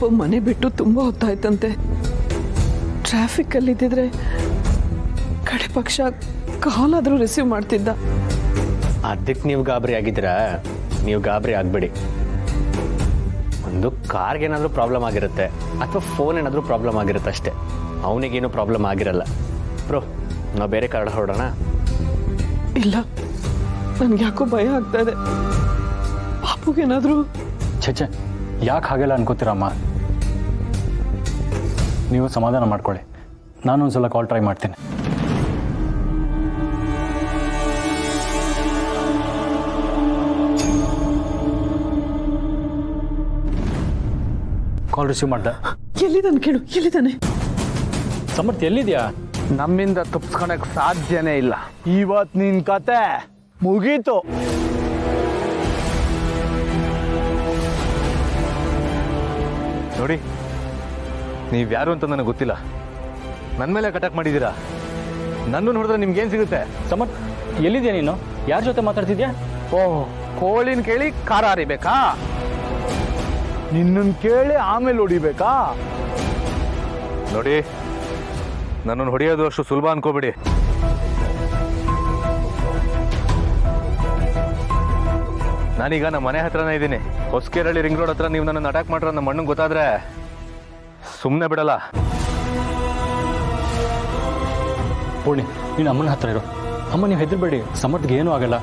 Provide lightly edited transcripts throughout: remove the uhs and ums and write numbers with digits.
ಪಾಪ ಮನೆ ಬಿಟ್ಟು ತುಂಬ ಹೊತ್ತಾಯ್ತಂತೆ. ಟ್ರಾಫಿಕಲ್ಲಿ ಇದ್ದಿದ್ರೆ ಕಡೆ ಪಕ್ಷ ಕಾಲಾದರೂ ರಿಸೀವ್ ಮಾಡ್ತಿದ್ದ. ಅದಕ್ಕೆ ನೀವು ಗಾಬರಿ ಆಗಿದ್ದೀರಾ? ನೀವು ಗಾಬರಿ ಆಗಬೇಡಿ. ಒಂದು ಕಾರ್ಗೆ ಏನಾದರೂ ಪ್ರಾಬ್ಲಮ್ ಆಗಿರುತ್ತೆ ಅಥವಾ ಫೋನ್ ಏನಾದರೂ ಪ್ರಾಬ್ಲಮ್ ಆಗಿರುತ್ತೆ ಅಷ್ಟೇ. ಅವನಿಗೇನು ಪ್ರಾಬ್ಲಮ್ ಆಗಿರಲ್ಲ. ಬ್ರೋ, ನಾವು ಬೇರೆ ಕಾರ್ ಹೊರಡೋಣ? ಇಲ್ಲ, ನನ್ಗೆ ಯಾಕೋ ಭಯ ಆಗ್ತಾ ಇದೆ. ಪಾಪುಗೇನಾದರೂ ಛೆ, ಯಾಕೆ ಹಾಗೆಲ್ಲ ಅನ್ಕೋತೀರಮ್ಮ? ನೀವು ಸಮಾಧಾನ ಮಾಡ್ಕೊಳ್ಳಿ. ನಾನು ಒಂದ್ಸಲ ಕಾಲ್ ಟ್ರೈ ಮಾಡ್ತೀನಿ. ಕಾಲ್ ರಿಸೀವ್ ಮಾಡ್ದೆ. ಎಲ್ಲಿದ್ದಾನೆ ಕೇಳು, ಎಲ್ಲಿದ್ದಾನೆ? ಸಮರ್ಥ್ ಎಲ್ಲಿದ್ಯಾ? ನಮ್ಮಿಂದ ತಪ್ಪಿಸ್ಕೊಳಕ್ ಸಾಧ್ಯನೇ ಇಲ್ಲ. ಇವತ್ತು ನಿನ್ ಕತೆ ಮುಗೀತು. ನೋಡಿ, ನೀವ್ಯಾರು ಅಂತ ನನಗೆ ಗೊತ್ತಿಲ್ಲ. ನನ್ನ ಮೇಲೆ ಅಟ್ಯಾಕ್ ಮಾಡಿದ್ದೀರಾ. ನನ್ನನ್ನು ನೋಡಿದ್ರೆ ನಿಮ್ಗೇನು ಸಿಗುತ್ತೆ? ಸಮರ್ಥ್ ಎಲ್ಲಿದ್ಯಾ ನೀನು? ಯಾರ ಜೊತೆ ಮಾತಾಡ್ತಿದ್ಯಾ? ಓಹ್, ಕೋಳಿನ ಕೇಳಿ ಖಾರ ಅರಿಬೇಕಾ? ನಿನ್ನನ್ನು ಕೇಳಿ ಆಮೇಲೆ ಹೊಡಿಬೇಕಾ? ನೋಡಿ, ನನ್ನನ್ನು ಹೊಡೆಯೋದು ಅಷ್ಟು ಸುಲಭ ಅನ್ಕೋಬೇಡಿ. ನಾನೀಗ ನಮ್ಮ ಮನೆ ಹತ್ರನೇ ಇದ್ದೀನಿ. ಹೊಸಕೇರಳ್ಳಿ ರಿಂಗ್ ರೋಡ್ ಹತ್ರ ನೀವು ನನ್ನನ್ನು ಅಟ್ಯಾಕ್ ಮಾಡ್ರೆ ನಮ್ಮ ಅಣ್ಣಂಗೆ ಗೊತ್ತಾದ್ರೆ ಸುಮ್ಮನೆ ಬಿಡಲ್ಲ. ಪೂರ್ಣಿ, ನೀನು ಅಮ್ಮನ ಹತ್ರ ಇರು. ಅಮ್ಮ, ನೀವು ಹೆದರ್ಬೇಡಿ. ಸಮರ್ಥ್ಗೆ ಏನೂ ಆಗಲ್ಲ.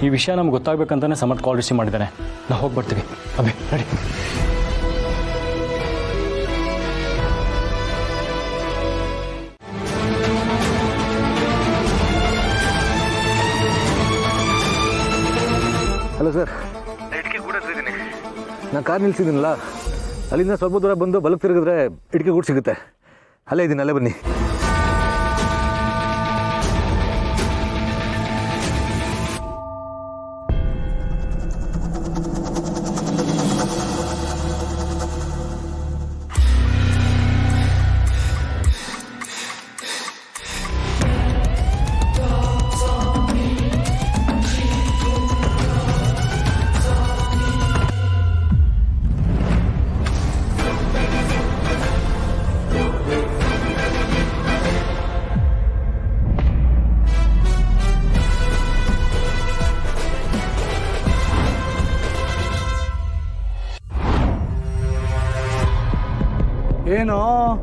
ಈ ವಿಷಯ ನಮ್ಗೆ ಗೊತ್ತಾಗಬೇಕಂತಾನೆ ಸಮರ್ಥ್ ಕಾಲ್ ರಿಸೀವ್ ಮಾಡಿದ್ದಾನೆ. ನಾವು ಹೋಗಿ ಬರ್ತೀವಿ. ಅಭಿ, ರೆಡಿ? ಹಲೋ ಸರ್, ಇಟ್ಕೆ ಗೂಡಿದ್ದೀನಿ. ನಾನು ಕಾರ್ ನಿಲ್ಸಿದ್ದೀನಲ್ಲ, ಅಲ್ಲಿಂದ ಸ್ವಲ್ಪ ದೂರ ಬಂದು ಬಲಕ್ಕೆ ತಿರುಗಿದ್ರೆ ಇಟ್ಕೆ ಗೂಡು ಸಿಗುತ್ತೆ. ಅಲ್ಲೇ ಇದ್ದೀನಿ, ಅಲ್ಲೇ ಬನ್ನಿ. ಏನು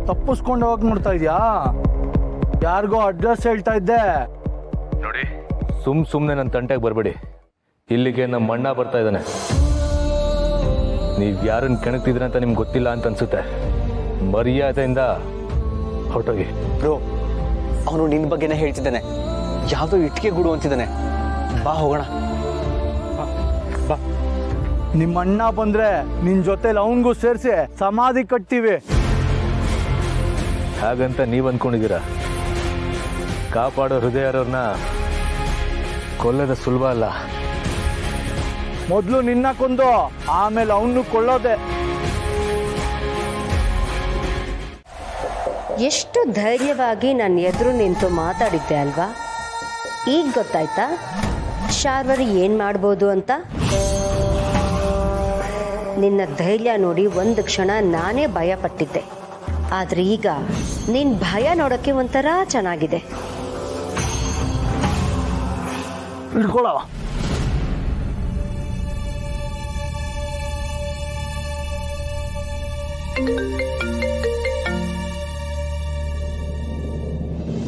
ತಪ್ಪಿಸ್ಕೊಂಡು ಹೋಗಕ್ ನೋಡ್ತಾ ಇದ್ಯಾ? ಯಾರಿಗೋ ಅಡ್ರೆಸ್ ಹೇಳ್ತಾ ಇದ್ದೆ. ನೋಡಿ, ಸುಮ್ಮನೆ ನನ್ನ ತಂಟೆಗೆ ಬರಬೇಡಿ. ಇಲ್ಲಿಗೆ ನಮ್ಮ ಅಣ್ಣ ಬರ್ತಾ ಇದ್ದಾನೆ. ನೀವು ಯಾರನ್ನು ಕೆಣಕ್ತಿದ್ರ ಅಂತ ನಿಮ್ಗೆ ಗೊತ್ತಿಲ್ಲ ಅಂತ ಅನ್ಸುತ್ತೆ. ಮರ್ಯಾದೆಯಿಂದ ಹೊರಟೋಗಿ. ಬ್ರೋ, ಅವನು ನಿನ್ನ ಬಗ್ಗೆನೇ ಹೇಳ್ತಿದ್ದಾನೆ. ಯಾವುದೋ ಇಟ್ಟಿಗೆ ಗೂಡು ಅಂತಿದ್ದಾನೆ. ಬಾ ಹೋಗೋಣ. ಬಾ. ನಿಮ್ಮ ಅಣ್ಣ ಬಂದ್ರೆ ನಿನ್ ಜೊತೆಲಿ ಅವನಿಗೂ ಸೇರಿಸಿ ಸಮಾಧಿ ಕಟ್ತೀವಿ. ಹಾಗಂತ ನೀವು ಅಂದ್ಕೊಂಡಿದ್ದೀರಾ? ಕಾಪಾಡೋ ಹೃದಯರವ್ರನ್ನ ಕೊಲ್ಲದ ಸುಲಭ ಅಲ್ಲ. ಮೊದಲು ನಿನ್ನ ಕೊಂದು ಆಮೇಲೆ ಅವನು ಕೊಳ್ಳೋದೆ. ಎಷ್ಟು ಧೈರ್ಯವಾಗಿ ನನ್ನ ಎದುರು ನಿಂತು ಮಾತಾಡಿದ್ದೆ ಅಲ್ವಾ? ಈಗ ಗೊತ್ತಾಯ್ತಾ ಶಾರ್ವರಿ ಏನು ಮಾಡ್ಬೋದು ಅಂತ? ನಿನ್ನ ಧೈರ್ಯ ನೋಡಿ ಒಂದು ಕ್ಷಣ ನಾನೇ ಭಯ ಪಟ್ಟಿದ್ದೆ. ಆದರೆ ಈಗ ನಿನ್ನ ಭಯ ನೋಡೋಕ್ಕೆ ಒಂಥರ ಚೆನ್ನಾಗಿದೆ. ಹಿಡ್ಕೊಳ್ಳ.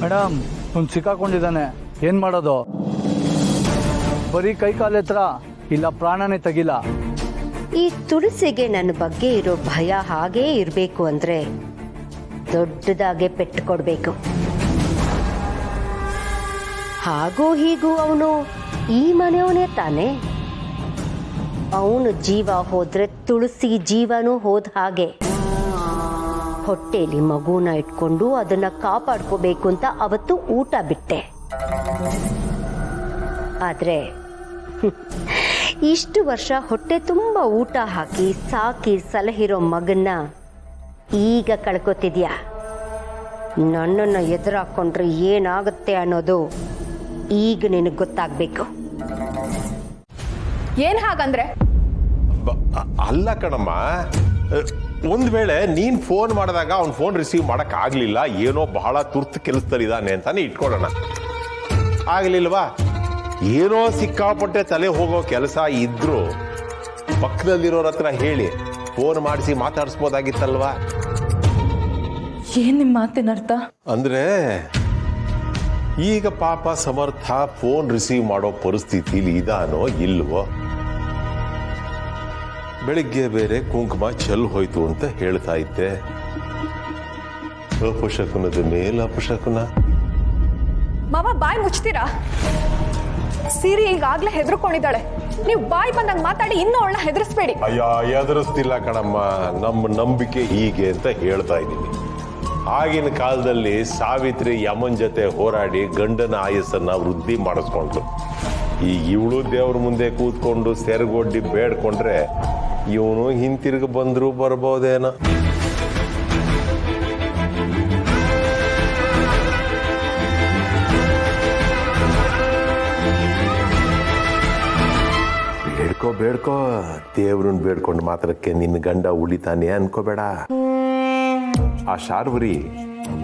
ಮೇಡಮ್, ಅವ್ನು ಸಿಕ್ಕಾಕೊಂಡಿದ್ದಾನೆ. ಏನು ಮಾಡೋದು? ಬರೀ ಕೈ ಕಾಲ ಹತ್ರ ಇಲ್ಲ, ಪ್ರಾಣನೇ ತೆಗಿಲ್ಲ. ಈ ತುಳಸಿಗೆ ನನ್ನ ಬಗ್ಗೆ ಇರೋ ಭಯ ಹಾಗೇ ಇರಬೇಕು ಅಂದರೆ ದೊಡ್ಡದಾಗೆ ಪೆಟ್ಟು ಕೊಡಬೇಕು. ಹಾಗೂ ಹೀಗೂ ಅವನು ಈ ಮನೆಯವನೇ ತಾನೆ. ಅವನು ಜೀವ ಹೋದ್ರೆ ತುಳಸಿ ಜೀವನೂ ಹೋದ ಹಾಗೆ. ಹೊಟ್ಟೆಯಲ್ಲಿ ಮಗುನ ಇಟ್ಕೊಂಡು ಅದನ್ನ ಕಾಪಾಡ್ಕೋಬೇಕು ಅಂತ ಅವತ್ತು ಊಟ ಬಿಟ್ಟೆ. ಆದ್ರೆ ಇಷ್ಟು ವರ್ಷ ಹೊಟ್ಟೆ ತುಂಬ ಊಟ ಹಾಕಿ ಸಾಕಿ ಸಲಹಿರೋ ಮಗನ್ನ ಈಗ ಕಳ್ಕೊತಿದ್ಯಾ. ನನ್ನನ್ನು ಎದುರಾಕೊಂಡ್ರೆ ಏನಾಗುತ್ತೆ ಅನ್ನೋದು ಈಗ ನಿನಗೆ ಗೊತ್ತಾಗಬೇಕು. ಏನ್ ಹಾಗಂದ್ರೆ? ಅಲ್ಲ ಕಣಮ್ಮ, ಒಂದ್ ವೇಳೆ ನೀನ್ ಫೋನ್ ಮಾಡಿದಾಗ ಅವ್ನ್ ಫೋನ್ ರಿಸೀವ್ ಮಾಡಕ್ ಆಗ್ಲಿಲ್ಲ, ಏನೋ ಬಹಳ ತುರ್ತು ಕೆಲಸದಲ್ಲಿದ್ದಾನೆ ಅಂತಾನೆ ಇಟ್ಕೊಳ್ಳೋಣ. ಆಗ್ಲಿಲ್ವಾ, ಏನೋ ಸಿಕ್ಕಾಪಟ್ಟೆ ತಲೆ ಹೋಗೋ ಕೆಲಸ ಇದ್ರು ಪಕ್ಕದಲ್ಲಿರೋರ ಹತ್ರ ಹೇಳಿ ಫೋನ್ ಮಾಡಿಸಿ ಮಾತಾಡಿಸ್ಬೋದಾಗಿತ್ತಲ್ವಾ? ಏನ್ ನಿಮ್ಮ ಮಾತಿನ ಅರ್ಥ? ಅಂದ್ರೆ ಈಗ ಪಾಪ ಸಮರ್ಥ ಫೋನ್ ರಿಸೀವ್ ಮಾಡೋ ಪರಿಸ್ಥಿತಿಲಿ ಇದಾನೋ ಇಲ್ವೋ? ಬೆಳಿಗ್ಗೆ ಬೇರೆ ಕುಂಕುಮ ಚೆಲ್ ಹೋಯ್ತು ಅಂತ ಹೇಳ್ತಾ ಇದ್ದೆ. ಅಪಶಕುನದ ಮೇಲೆ ಅಪಶಕುನ. ಮಾವ ಬಾಯಿ ಮುಚ್ತೀರಾ? ಸಿರಿ ಈಗಾಗ್ಲೇ ಹೆದರ್ಕೊಂಡಿದ್ದಾಳೆ. ನೀವು ಬಾಯಿ ಬಂದಂಗ್ ಮಾತಾಡಿ ಇನ್ನೂ ಅವಳನ್ನ ಹೆದರ್ಸ್ಬೇಡಿ. ಅಯ್ಯ, ಎದುರಿಸ್ತಿಲ್ಲ ಕಣಮ್ಮ, ನಮ್ಮ ನಂಬಿಕೆ ಹೀಗೆ ಅಂತ ಹೇಳ್ತಾ ಇದ್ದೀನಿ. ಆಗಿನ ಕಾಲದಲ್ಲಿ ಸಾವಿತ್ರಿ ಯಮನ್ ಜೊತೆ ಹೋರಾಡಿ ಗಂಡನ ಆಯಸ್ಸನ್ನ ವೃದ್ಧಿ ಮಾಡಿಸ್ಕೊಂಡ್ರು. ಈಗ ಇವಳು ದೇವ್ರ ಮುಂದೆ ಕೂತ್ಕೊಂಡು ಸೆರಗೊಡ್ಡಿ ಬೇಡ್ಕೊಂಡ್ರೆ ಇವನು ಹಿಂತಿರುಗಿ ಬಂದ್ರು ಬರ್ಬೋದೇನೋ. ಬೇಡ್ಕೋ ದೇವ್ರನ್ನ ಬೇಡ್ಕೊಂಡು ಮಾತ್ರಕ್ಕೆ ನಿನ್ನ ಗಂಡ ಉಳಿತಾನೆ ಅನ್ಕೋಬೇಡ. ಆ ಶಾರ್ವರಿ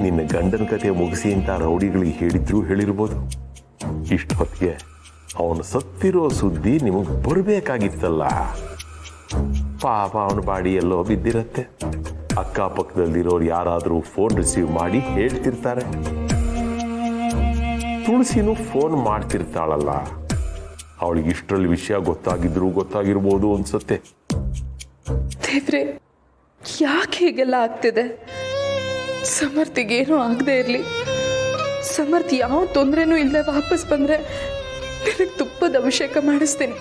ನಿನ್ನ ಗಂಡನ ಕತೆ ಮುಗಿಸಿ ಅಂತ ರೌಡಿಗಳಿಗೆ ಹೇಳಿರ್ಬೋದು. ಇಷ್ಟೊತ್ತಿಗೆ ಅವನು ಸತ್ತಿರೋ ಸುದ್ದಿ ನಿಮಗೆ ಬರಬೇಕಾಗಿತ್ತಲ್ಲ. ಪಾಪ ಅವನ ಬಾಡಿ ಎಲ್ಲೋ ಬಿದ್ದಿರತ್ತೆ. ಅಕ್ಕಪಕ್ಕದಲ್ಲಿರೋರು ಯಾರಾದರೂ ಫೋನ್ ರಿಸೀವ್ ಮಾಡಿ ಹೇಳ್ತಿರ್ತಾರೆ. ತುಳಸಿನೂ ಫೋನ್ ಮಾಡ್ತಿರ್ತಾಳಲ್ಲ, ಅವಳಿಗೆ ಇಷ್ಟರಲ್ಲಿ ವಿಷಯ ಗೊತ್ತಾಗಿರ್ಬೋದು ಅನ್ಸುತ್ತೆ. ದೇವ್ರೆ, ಯಾಕೆ ಹೀಗೆಲ್ಲ ಆಗ್ತಿದೆ? ಸಮರ್ಥಿಗೇನೂ ಆಗದೆ ಇರಲಿ. ಸಮರ್ಥ್ ಯಾವ ತೊಂದರೆನೂ ಇಲ್ಲದೆ ವಾಪಸ್ ಬಂದರೆ ನನಗೆ ತುಪ್ಪದ ಅಭಿಷೇಕ ಮಾಡಿಸ್ತೀನಿ.